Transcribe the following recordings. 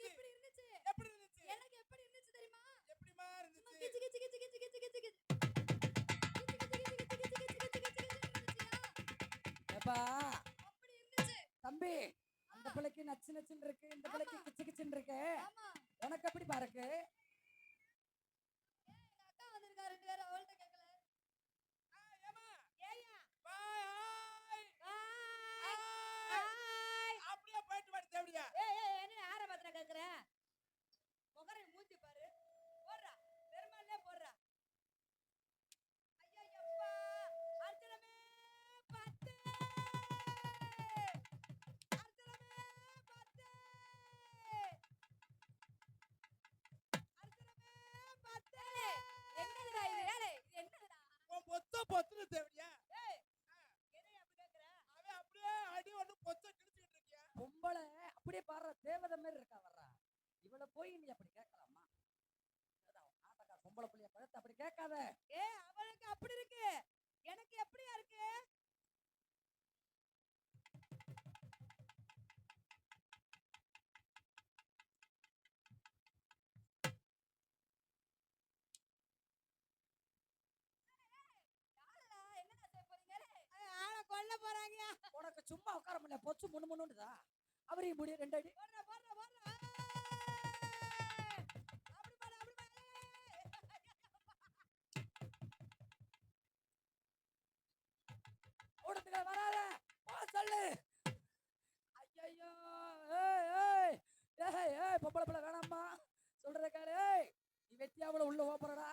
எப்படி இருந்துச்சு? எப்படி இருந்துச்சு? எனக்கு எப்படி இருந்துச்சு தெரியுமா? எப்படிமா இருந்துச்சு? கிச்சு கிச்சு கிச்சு கிச்சு கிச்சு கிச்சு கிச்சு. ஏப்பா அப்படி இருந்துச்சு. தம்பி, அந்த பிள்ளைக்கு நச்சு நச்சுன்னு இருக்கு, இந்த பிள்ளைக்கு கிச்சு கிச்சுன்னு இருக்கு. ஆமா. உனக்கு எப்படி பாருக்கு? எங்க அக்கா வந்திருக்கா 2 பேரும் அவள்ட்ட கேக்கல. ஏமா ஏய்யா. Bye hi. அப்படியே போயிட்டு வாடி தேவடியா. ஏய் என்ன யார பத்திர கேக்குற? முகரை மூஞ்சி பாரு. போடுறா. பெருமாளே போடுறா. ஐயையப்பா. அர்ச்சனமே பத்து. அர்ச்சனமே பத்து. அர்ச்சனமே பத்து. என்னதுடா இது? ஏலே இது என்னதுடா? உன் பொத்துன்னு தேவடியா. ஏய். என்னைய அப்படி கேக்குற? அவன் அப்படியே அடி ஒண்ணு பொத்த கிழிச்சிட்டு இருக்கியா. பொம்பளை அப்படியே பாடுற தேவதை மாதிரி இருக்கா வர்றா. இவளை போய் நீ அப்படி கேட்கலாமா? நாட்டக்கா பொம்பளை புள்ளைய பழத்தை அப்படி கேட்காத. அவளுக்கு அப்படி இருக்கு. எனக்கு எப்படியா இருக்கு? யாருடா? என்னடா செய்ய போறீங்க? ஆளை கொல்ல போறாங்க. உனக்கு சும்மா உட்கார முடியல, பொச்சு முன்னுதா. அவரையும் முடி 2 அடி. போடுறா போடுறா போடுறா. அப்படி பாரு அப்படி பாரு. கூடத்துக்கு வராத, போ சொல்லு. ஐயோ, ஏய் ஏய் ஏய் ஏய் பொம்பளை பிள்ளை வேணாம்மா, சொல்றத கேளு. ஏய் நீ வெட்டியாவள உள்ள ஓப்பறடா.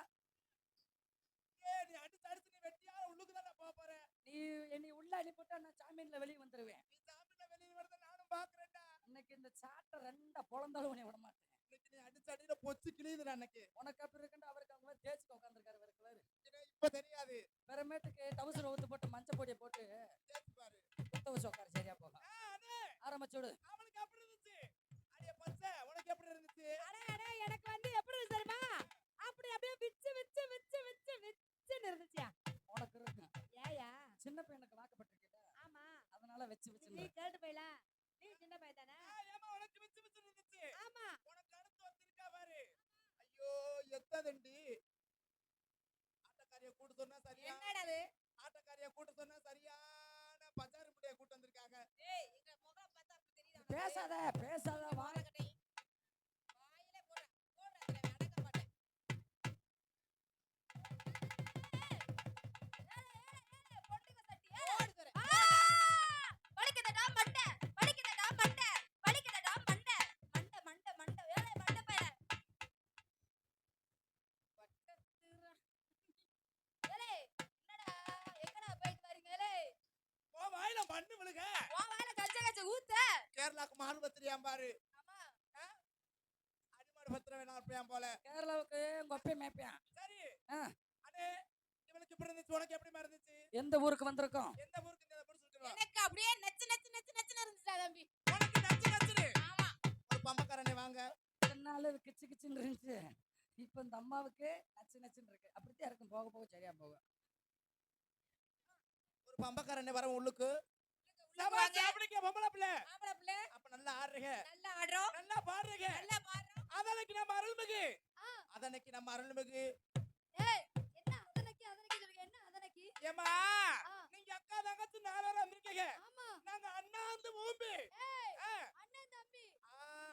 நீ அடிச்சு நீ வெட்டியா உள்ளுக்கு தான போற. நீ என்னை உள்ள அனுப்பிட்டா நான் சாமீன்ல வெளிய வந்துருவேன். நீ சாமில வெளிய வரத நானும் பாக்குறேன்டா. இன்னைக்கு இந்த சாட்டை 2 பொளந்தாலும் உன்னை விட மாட்டேன். இன்னைக்கு நீ அடிச்சு அடியில பொச்சு கிழியுதுடா அன்னைக்கு. உனக்கு அப்படி இருக்குன்னு அவருக்கு அவங்க தேய்ச்சி உட்காந்துருக்காரு வேற கலர். இப்ப தெரியாது. பெறமேட்டுக்கு டவுசர் ஊத்து போட்டு மஞ்சள் பொடியை போட்டு தேய்ச்சு பாரு. குத்த வச்சு உட்காரு, சரியா போகும். அண்ணே ஆரம்பிச்சுடு. அவளுக்கு எப்படி இருந்துச்சு? அடியே பச்சை உனக்கு எப்படி இருந்துச்சு? அடே அடே எனக்கு வந்து எப்படி இருக்கு தெரியுமா? அப்படி அப்படியே விச்சு விச்சு விச்சு விச்சு விச்சுன்னு இருந்துச்சு. உனக்கு இருக்கு. ஏயா? சின்ன பையனுக்கு வாக்கப்பட்டிருக்கீங்க, ஆமா. அதனால வச்சு நீ வச்சு. கேட்டு போயில. நீ சின்ன பையன் தானே? ஏமா உனக்கு விச்சு விச்சு இருந்துச்சு? ஆமா. உனக்கு அடுத்து வந்திருக்கா பாரு. ஐயோ எத்ததண்டி. ஆட்டக்காரிய கூட்டு சொன்னா சரியா? என்னடா இது? ஆட்டக்காரிய கூட்டு சொன்னா சரியான பஜார் முடிய கூட்டு வந்திருக்காங்க. ஏய் எங்க முகம் பார்த்தா அப்படி தெரியுதா? பேசாத பேசாத, வாய் வாயிலே போடுற போடுற அதுல அடக்க மாட்டேன். பொட்டுக்க சட்டி ஓடுதுற. வலிக்குதடா மண்டை, வலிக்குதடா மண்டை, வலிக்குதடா மண்டை. மண்டை மண்டை மண்டை ஏலே மண்டை பைய. பட்டத்துறா. ஏலே என்னடா எங்கடா போயிட்டு வரீங்க ஏலே? ஓ வாயில மண்ணு விழுக. உன் வாயில கச்ச கச்ச ஊத்த. கேரளாக்கு மாடு பத்திரியாம் பாரு. ஆமா. அடிமாடு பத்திர வேணா இருப்பியாம் போல. கேரளாவுக்கு உங்க அப்பே மேய்ப்பான். சரி ஆ. அண்ணே இவனுக்கு எப்படி இருந்துச்சு? உனக்கு எப்படி இருந்துச்சு? எந்த ஊருக்கு வந்திருக்கோம்? எந்த ஊருக்கு இந்த புடிச்சிருக்கா? எனக்கு அப்படியே நச்சு நச்சு நச்சு நச்சுன்னு இருந்துச்சா தம்பி? உனக்கு நச்சு நச்சுரு. ஆமா. ஒரு பம்பக்காரனே வாங்க. நாள் கிச்சு கிச்சுன்னு இருந்துச்சு. இப்ப இந்த அம்மாவுக்கு நச்சு நச்சுன்னு இருக்கு. அப்படித்தான் இருக்கும், போக போக சரியா போகும். ஒரு பம்பக்காரனே வர உள்ளுக்கு. வாங்க. அப்படிங்க பொம்பளை பிள்ளை. ஆம்பளை பிள்ளை அப்ப நல்லா ஆடுறீங்க, நல்லா ஆடுறோம். நல்லா பாடுறீங்க. நல்லா பாடுறோம். அதனைக்கு நம்ம அருள்மிகு. அதனைக்கு நம்ம அருள்மிகு. ஏய் என்ன அதனைக்கு சொல்லுங்க? என்ன அதனைக்கு? ஏமா நீங்க அக்கா தங்கச்சி 4 பேர் வந்திருக்கீங்க. ஆமா. நாங்க அண்ணாந்து மூம்பி. ஏய் ஆ, அண்ணன் தம்பி.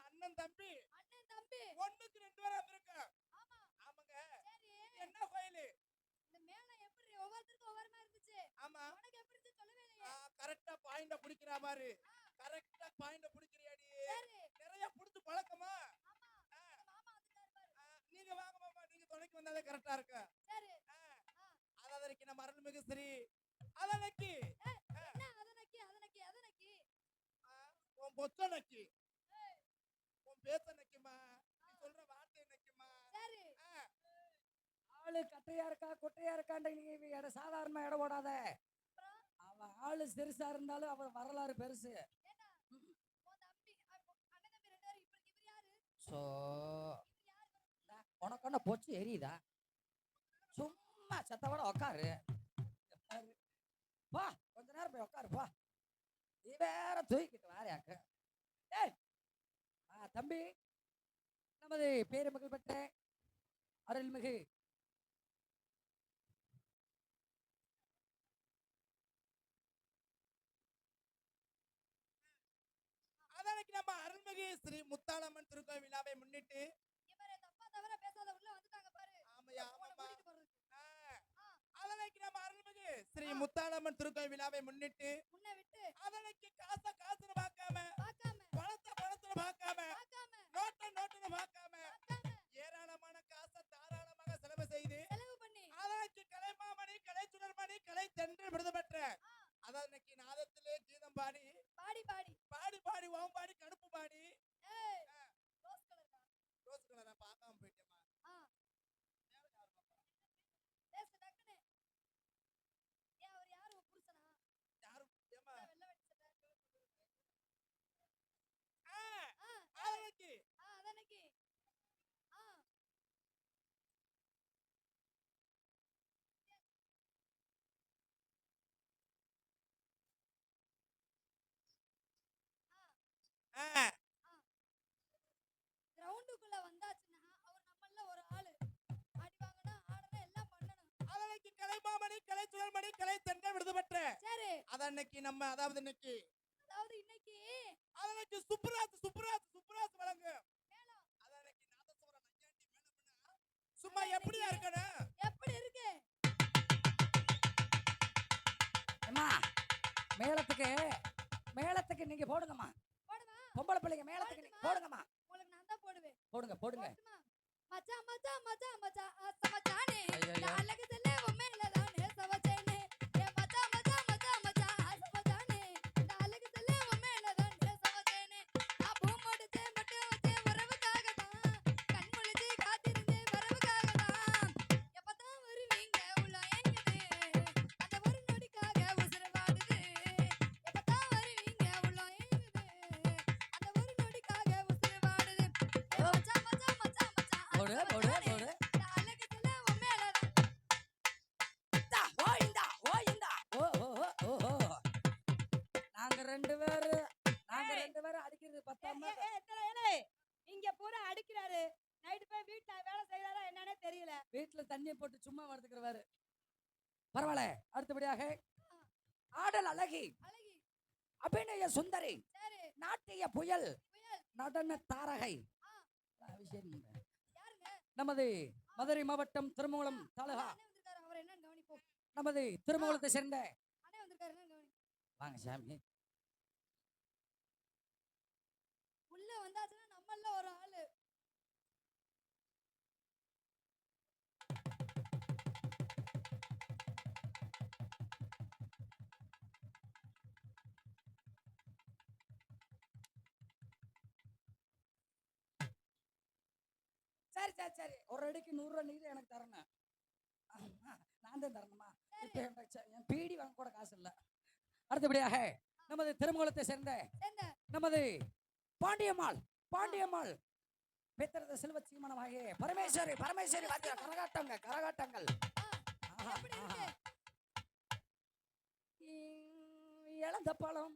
அண்ணன் தம்பி அண்ணன் தம்பி. ஒண்ணுக்கு 2 பேர் வந்திருக்கோம். ஆமா. ஆமாங்க. சரி என்ன கோயில்? இந்த மேல எப்படி ஒவ்வொருத்தருக்கும் ஒவ்வொரு மாதிரி இருந்துச்சு. ஆமா உனக்கு எப்படி இருந்துச்சு சொல்லவே இல்லையே. கரெக்டா பாயிண்ட புடிக்கிறா பாரு. கரெக்டா பாயிண்ட புடிக்கிறியாடி. சரி. நிறைய புடிச்சு பழக்கமா? ஆமா. மாமா வந்துட்டாரு பாரு. நீங்க வாங்க மாமா, நீங்க துணைக்கு வந்தாலே கரெக்டா இருக்கு. சரி. அதனைக்கு நம்ம அருள்மிகு ஸ்ரீ அதனைக்கு. என்ன அதனைக்கு அதனைக்கு அதனைக்கு? உன் பொச்சனைக்கு, உன் பேச்சனைக்குமா, நீ சொல்ற வார்த்தை நக்கிமா. சரி. ஆளு கட்டையா இருக்கா குட்டையா இருக்காண்ட நீ சாதாரணமா இடம் போடாத. அவன் ஆளு சிறுசா இருந்தாலும் அவன் வரலாறு பெருசு. ஏண்டா உன் தம்பி அண்ணன் தம்பி 2 பேரும் இப்ப இவர் யாரு? சோ உனக்கு என்ன போச்சு எரியுதா? சும்மா செத்தவட உக்காரு. வா கொஞ்ச நேரம் போய் உக்காரு போ. நீ வேற தூக்கிட்டு வாரியாக்க. ஏய் தம்பி, நமது பேருமகள் பெற்ற அருள்மிகு அதனைக்கு நம்ம அருள்மிகு ஸ்ரீ முத்தாளம்மன் திருக்கோவில் விழாவை முன்னிட்டு இவரே தப்பா தவிர பேசாத உள்ள வந்துட்டாங்க பாரு. ஆமையா உங்களை ஆமாம்மா. கூட்டிட்டு போறதுக்கு. ஆ, அதனைக்கு நம்ம அருள்மிகு ஸ்ரீ முத்தாளம்மன் திருக்கோவில் விழாவை முன்னிட்டு உன்னை விட்டு அதனைக்கு காசுன்னு பார்க்காம பார்க்காம பணத்துன்னு பார்க்காம பார்க்காம நோட்டுன்னு பார்க்காம பார்க்காம ஏராளமான காசை தாராளமாக செலவு செய்து செலவு பண்ணி அதனைக்கு கலைமாமணி கலை சுடர்மணி கலை தென்று விருது பெற்ற அதனைக்கு நாதத்திலே கீதம் பாடி பாடி பாடி பாடி பாடி ஓம்பாடி கடுப்பு பாடி ஏய் ரோஸ் கலர் ரோஸ் கலரை பார்க்காம போயிட்டேமா. பேச டக்குனு. ஏன் அவர் யாரு உன் புருஷனா? யாரும் ஏமா வெள்ளை வெட்டி சட்டை. அதனைக்கு அதனைக்கு. ஆ கிரவுண்டுக்குள்ள வந்தாச்சுன்னா அவர் நம்மள ஒரு ஆளு. அடி வாங்கணும், ஆடணும், எல்லாம் பண்ணணும். அதனைக்கு கலைமாமணி கலை சுடர்மணி கலை தென்று விருது பெற்ற சரி, அதனைக்கு நம்ம அதாவது இன்னைக்கு அதாவது இன்னைக்கு அதனைக்கு சுப்ராஸ் வழங்கு மேளம் அதனைக்கு நாதஸ்வரம் நையாண்டி மேளம்னா சும்மா எப்படியா இருக்கணும். எப்படி இருக்கு? அம்மா மேளத்துக்கு நீங்க போடுங்கம்மா. போடுவா? பொம்பளை பிள்ளைங்க மேளத்துக்கு நீங்க போடுங்கம்மா. உங்களுக்கு நான் தான் போடுவேன். போடுங்க. போட்டுமா? மச்சான் மச்சான் மச்சான் மச்சான் ஆசை மச்சானே. ஐயையோ. இந்த அழகு செல்ல உன் மேலதான் நேச வச்சேனே. ஏ மச்சான் மச்சான் மச்சான் மச்சான் ஆசை மச்சானே. இந்த அழகு செல்ல உன் மேலதான் நேச வச்சேனே. நான் பூ முடிச்சேன் மட்டும் வச்சேன் வரவுக்காகத்தான். கண் முழிச்சு காத்திருந்தேன் வரவுக்காகத்தான். எப்பதான் வருவீங்க உள்ள ஏங்குது. அந்த ஒரு நொடிக்காக உசுறு வாடுது. எப்பதான் வருவீங்க உள்ள ஏங்குது. அந்த ஒரு நொடிக்காக உசுறு வாடுது. ஏ மச்சான் மச்சான் மச்சான் மச்சான் போடு. இந்த அழகு செல்ல உன் மேலதான். இந்தா, ஓ இந்தா. ஓ. நாங்க ரெண்டு பேரும் அடிக்கிறது பத்தாம இங்க பூரா அடிக்கிறாரு. நைட்டு போய் வீட்டுல வேலை செய்யறாரா என்னன்னே தெரியல. வீட்டுல தண்ணியை போட்டு சும்மா வளர்த்துக்கிறவாரு. பரவாயில்ல. அடுத்தபடியாக ஆடல் அழகி, அழகி. அபிநய சுந்தரி, சரி, நாட்டிய புயல், புயல். நடன தாரகை. ஆ. விஷயம் யாருங்க? நமது மதுரை மாவட்டம் திருமங்கலம் தாலுகா, அண்ணே வந்திருக்காரு. அவர் என்னன்னு கவனிப்போம். நமது திருமங்கலத்தை சேர்ந்த அண்ணே வந்திருக்காரு. என்னன்னு கவனி. வாங்க சாமி. உள்ள வந்தாச்சுன்னா நம்மள ஒரு ஆளு. சரி ஒரு அடிக்கு 100 ரூபா நீங்க எனக்கு தரணும். நான் தான் தரணுமா? இப்ப என் பீடி வாங்க கூட காசு இல்ல. அடுத்தபடியாக நமது திருமங்கலத்தை சேர்ந்த சேர்ந்த நமது பாண்டியம்மாள் பெத்திரத செல்வ சீமனமாகிய பரமேஸ்வரி வாத்தியார் கரகாட்டங்கள். ஆஹா, எப்படி ஆஹா. இருக்கு? இழந்த பழம்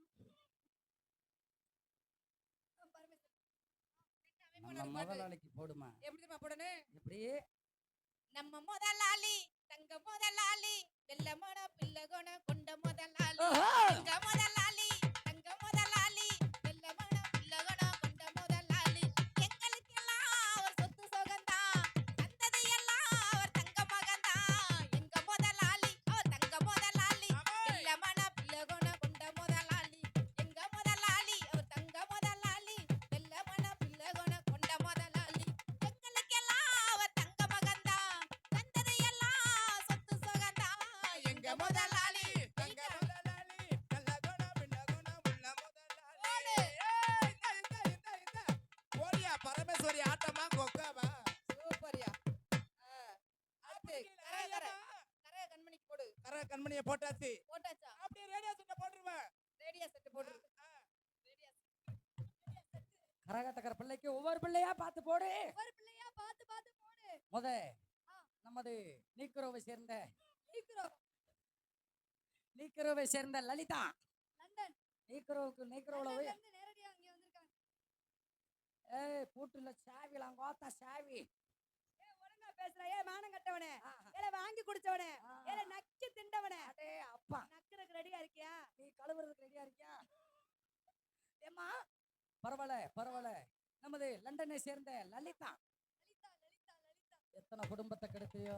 நம்ம முதலாளிக்கு போடுமா. எப்படி தெரியுமா போடணும்? எப்படி நம்ம முதலாளி தங்க முதலாளி வெள்ளமோட பிள்ளகோண கொண்ட முதலாளி. ஓஹோ. தங்க முதலாளி தங்க முதலாளி வெள்ளமோட பிள்ளகோண கொண்ட முதலாளி. எங்களுக்கெல்லாம் அவர் சொத்து சுகந்தான். தந்தது எல்லாம் அவர் தங்க மகன்தான். எங்க முதலாளி அவர் தங்க முதலாளி வெள்ளமோட பிள்ளகோண கொண்ட முதலாளி. எங்க முதலாளி அவர் தங்க முதலாளி வெள்ளமோட பிள்ளகோண கொண்ட முதலாளி. எங்களுக்கெல்லாம் அவர் தங்க மகன்தான். தந்தது எல்லாம் சொத்து சுகந்தான். எங்க முதலாளி தங்க முதலாளி நல்ல குணம் பின்ன குணம் உள்ள முதலாளி. இந்த. ஓடியா பரமேஸ்வரி ஆட்டமா கொக்காவா சூப்பர்யா. கரை கண்மணிக்கு போடு. கண்மணியை போட்டாச்சு. போட்டாச்சா? அப்படியே ரேடியோ செட்டை போட்டுருவேன். ரேடியோ செட் போடு. Radio set. கரகாட்டக்கார பிள்ளைக்கு ஒவ்வொரு பிள்ளையா பார்த்து போடு. ஒரு பிள்ளையா பார்த்து பார்த்து போடு. முத ஆ. நமது நீக்குரோவை சேர்ந்த சீக்கிரம். லலிதா. லண்டன். நீக்குரோவுல லண்டன்ல இருந்து நேரடியா இங்க வந்திருக்காங்க. ஏய் பூட்டுல சாவிலாம் கோத்தா சாவி. ஒழுங்கா பேசுற ஏ மானம் கட்டவனே, ஆ, ஏல வாங்கி குடிச்சவனே, ஆ. ஏல நக்கி திண்டவனே, அடே அப்பா, நக்குறதுக்கு ரெடியா இருக்கியா? நீ கழுவுறதுக்கு ரெடியா இருக்கியா? ஏம்மா பரவாயில்ல பரவாயில்ல. நமது லண்டனை சேர்ந்த லலிதா எத்தனை குடும்பத்தை கெடுத்தியோ,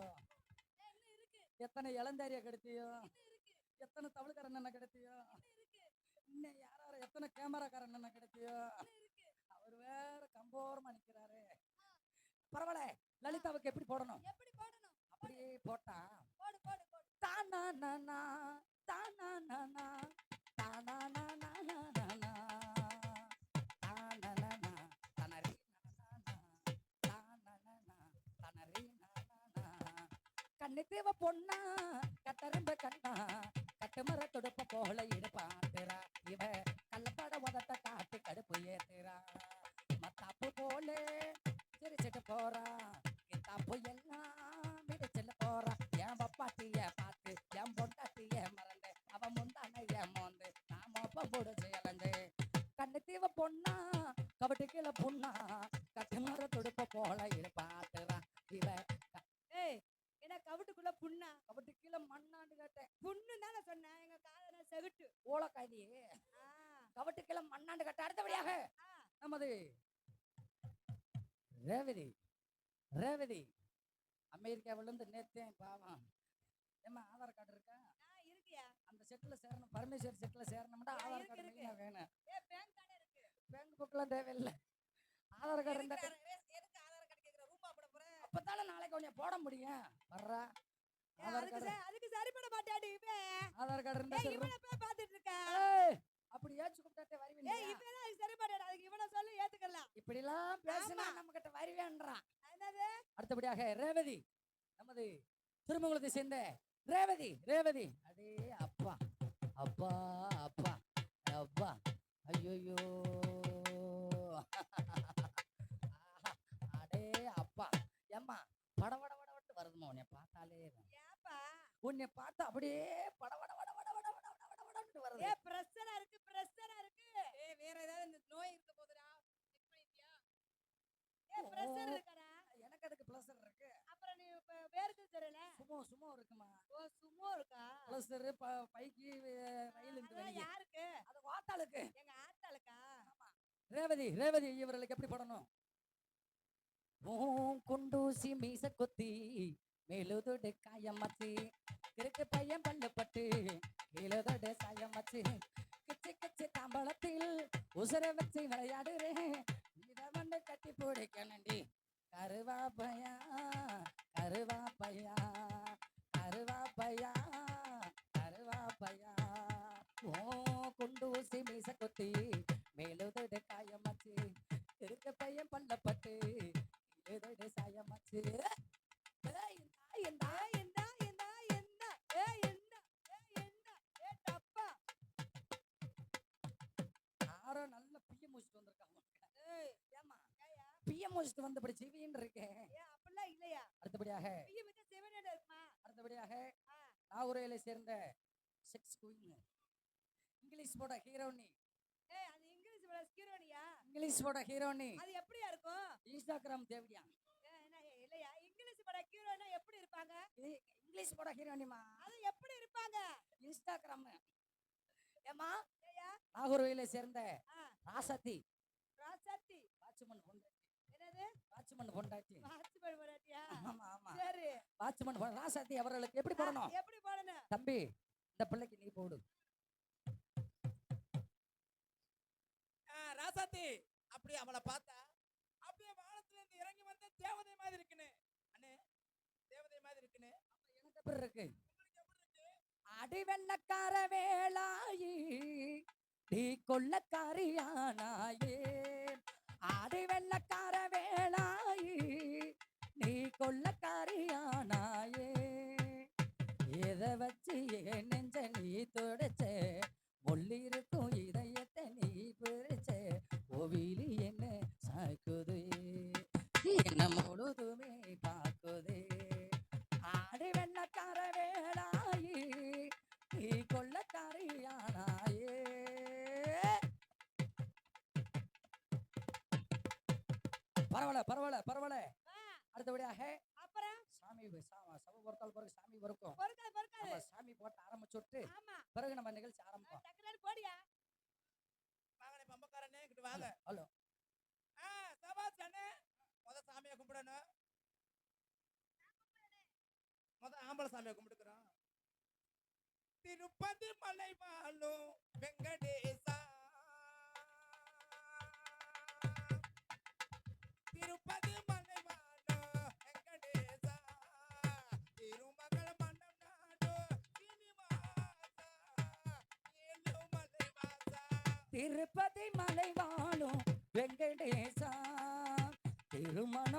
எத்தனை இளந்தாரிய கெடுத்தியோ, எத்தனை தமிழ்காரன் என்ன கெடுத்தியோ, இன்னும் யாரார எத்தனை கேமராக்காரன் என்ன கெடுத்தியோ. அவர் வேற கம்போரமா நிக்கிறாரு. பரவாயில்ல, லலிதாவுக்கு எப்படி போடணும்? எப்படி போடணும்? அப்படியே போட்டா போடு போடு போடு. தானா நானா தானா நானா தானா நானா நானா தானா நானா தனரி நானா தானா நானா தனரி நானா கண்ணு தேவ பொண்ணா கட்டரும்ப கண்ணா கட்டு மர துடுப்ப போல இடுப்பாத்துறா இவ கள்ளப்பட உதட்ட காட்டு கடுப்பு ஏத்துறா மத்தாப்பு போல சிரிச்சிட்டு போறா கித்தாப்பு எல்லாம் விரிச்சிட்டு போறா என் பப்பாட்டிய பார்த்து என் பொண்டாட்டிய மறந்து அவ முந்தானைய மோந்து நான் மொப்ப போடுச்சு இழந்து கண்ணு தீவ பொண்ணா கபட்டு கீழே பொண்ணா கட்டு மர துடுப்ப போல இடுப்பாத்துறா இவ ஏய், என்ன கவுட்டுக்குள்ள புண்ணா? கபட்டு கீழே மண்ணாண்டு கேட்டேன். புண்ணு தானே சொன்னேன். எங்க காதல செகுட்டு. ஓலக்காதி ஆ, கபட்டு கீழே மண்ணாண்டு கட்ட. அடுத்தபடியாக ஆ. நமது ரேவதி ரேவதி அமெரிக்காவிலிருந்து நேத்தேன் பாவம். ஏமா ஆதார் கார்டு இருக்கா? இருக்கியா? அந்த செட்டில் சேரணும், பரமேஸ்வர் செட்டில் சேரணும்டா ஆதார் இருக்கு, கார்டு இருக்கு. மெயினாக வேணும். ஏ பேங்க் தானே இருக்கு. பேங்க் புக்கெல்லாம் தேவையில்லை, ஆதார் கார்டு இருந்தா எதுக்கு ஆதார் கார்டு கேக்குற? ரூபா போட போற? அப்பதானே நாளைக்கு கொஞ்சம் போட முடியும். வர்றா ஆதார் கார்டு அதுக்கு சரிப்பட மாட்டாடி இவன். ஆதார் கார்டு இருந்தா ஏய், சரி. இவனை போய் பாத்துட்டு இருக்க. ஏய், அப்படி ஏச்சு கூப்பிட்டாட்டே ஏய், வருவீங்க. இவன் அது சரிப்படாது. அதுக்கு இவனை சொல்லி ஏத்துக்கலாம். இப்படிலாம் பேசினா ஆமா. நம்ம கிட்ட வருவேன்றான். என்னது? அடுத்தபடியாக ரேவதி நமது திருமங்கலத்தை சேர்ந்த ரேவதி ரேவதி அடே அப்பா அப்பா அப்பா அப்பா ஐயோயோ அடே அப்பா ஏம்மா படவட வடவட்டு வருதுமா உன்னை பார்த்தாலே. ஏப்பா? உன்னை பார்த்தா அப்படியே படவட வட வட வட வட வட வட வடன்னு வருது. ஏ பிரஷரா இருக்கு, பிரஷரா இருக்கு. ஏய் வேற ஏதாவது இந்த நோய் இருக்க போதுடா. செக் பண்ணிட்டியா? ஏ பிரஷர் இருக்கடா. எனக்கு அதுக்கு ப்ளஸர் இருக்கு. அப்புறம் நீ இப்ப வேர்க்கு தெரியல. சும்மா சும்மா இருக்குமா ஓ, சும்மா இருக்கா? ப்ளஸர் பைக்கு ரயில் இந்த அதெல்லாம் வெளியே யாருக்கு? அது வாத்தாளுக்கு. எங்க ஆத்தாளுக்கா? ரேவதி ரேவதி இவர்களுக்கு எப்படி படணும்? குண்டூசி மீச கொத்தி மேலுதொடு காயமச்சி கிறுக்கு பையன் பல்லுப்பட்டு மேலுதொடு சாயமச்சி கிச்சு கிச்சு தாம்பளத்தில் உசுர வச்சு விளையாடுறேன் இத வந்து கட்டி பிடிக்கணுண்டி கருவாப்பையா கருவாப்பையா கருவாப்பையா கருவாப்பையா ஓ குண்டூசி மீச கொத்தி மேலுதொடு காயமச்சி கிறுக்கு பையன் பல்லப்பட்டு மேலுதொடு சாயமச்சி எந்தா எந்தா எந்தா எந்தா ஏ எந்தா ஏ எந்தா ஏ டப்பா. யாரோ நல்ல பிஎம் முடிச்சுட்டு வந்திருக்காங்க. ஏய், ஏமா ஏயா? பிஎம் முடிச்சுட்டு வந்து இப்படி சிவின்னு இருக்கேன். ஏ அப்படிலாம் இல்லையா? அடுத்தபடியாக பிய்ய வச்சா செவனேட இருக்குமா? அடுத்தபடியாக ஆ. நாகூரையில சேர்ந்த செக்ஸ் குயின் இங்கிலீஷ் போட ஹீரோனி ஏய், அது இங்கிலீஷ் வேற ஹீரோனியா? இங்கிலீஷ் போட ஹீரோனி அது எப்படியா இருக்கும்? இன்ஸ்டாகிராம் தேவடியா என்ன இல்லையா? இங்கிலீஷ் பட ஹீரோனா எப்படி இருப்பாங்க? இங்கிலீஷ் போட ஹீரோனிமா அது எப்படி இருப்பாங்க? இன்ஸ்டாகிராம். ஏமா ஏயா? நாகூரையில சேர்ந்த ஆ, ராசத்தி ராசாத்தி. வாட்ச்மன் பொண்டாட்டி என்னது? வாட்ச்மன் பொண்டாட்டி. வாட்ச் பண்ணாட்டியா? ஆமா ஆமா சரி. வாட்ச்மன் ராசத்தி அவர்களுக்கு எப்படி போடணும்? எப்படி போடணும்? தம்பி இந்த பிள்ளைக்கு நீ போடு. ராசாத்தி அப்படியே அவளை பார்த்தா அப்படியே வானத்துல இருந்து இறங்கி வந்த தேவதை மாதிரி இருக்குன்னு. அண்ணே தேவதை மாதிரி இருக்குன்னு. எனக்கு எப்படி இருக்கு? உங்களுக்கு எப்படி இருக்கு? அடி வெள்ளக்கார வேளாயி நீ கொள்ளக்காரியானாயே அடி வெள்ளக்கார வேளாயி நீ கொள்ளக்காரியானாயே எதை வச்சு என் நெஞ்ச நீ துடைச்ச முள்ளிருக்கும் இதயத்தை நீ பிரிச்ச கோவிலி என்ன சாக்குது என்ன முழுதுமே பாக்குது ஆடி வெள்ளக்கார வேளாயி நீ கொள்ளக்காரியானாயே பரவாயில்ல பரவாயில்ல பரவாயில்ல. ஆ, அடுத்தபடியாக அப்புறம் சாமி சபை பொறுத்தால் பிறகு சாமி பொறுக்கும். பொறுக்காது பொறுக்காது. நம்ம சாமி போட்டு ஆரம்பிச்சுட்டு ஆமா, பிறகு நம்ம நிகழ்ச்சி ஆரம்பிப்போம். டக்குனு போடியா. வாங்கண்ணே பம்பக்காரனே இங்கிட்டு வாங்க. ஹலோ சபாஸ் அண்ணே. முத சாமியை கும்பிடணும். முத ஆம்பளை சாமியை கும்பிட்டுக்கிறோம். திருப்பதி மலை வாழும் வெங்கடேசா, திருப்பதி மலை வாழும் வெங்கடேசா, திருமகள மன்னம் நாடு சீனிவாசா, ஏழுமலை வாசா. திருப்பதி மலை வாழும் வெங்கடேசா, திருமண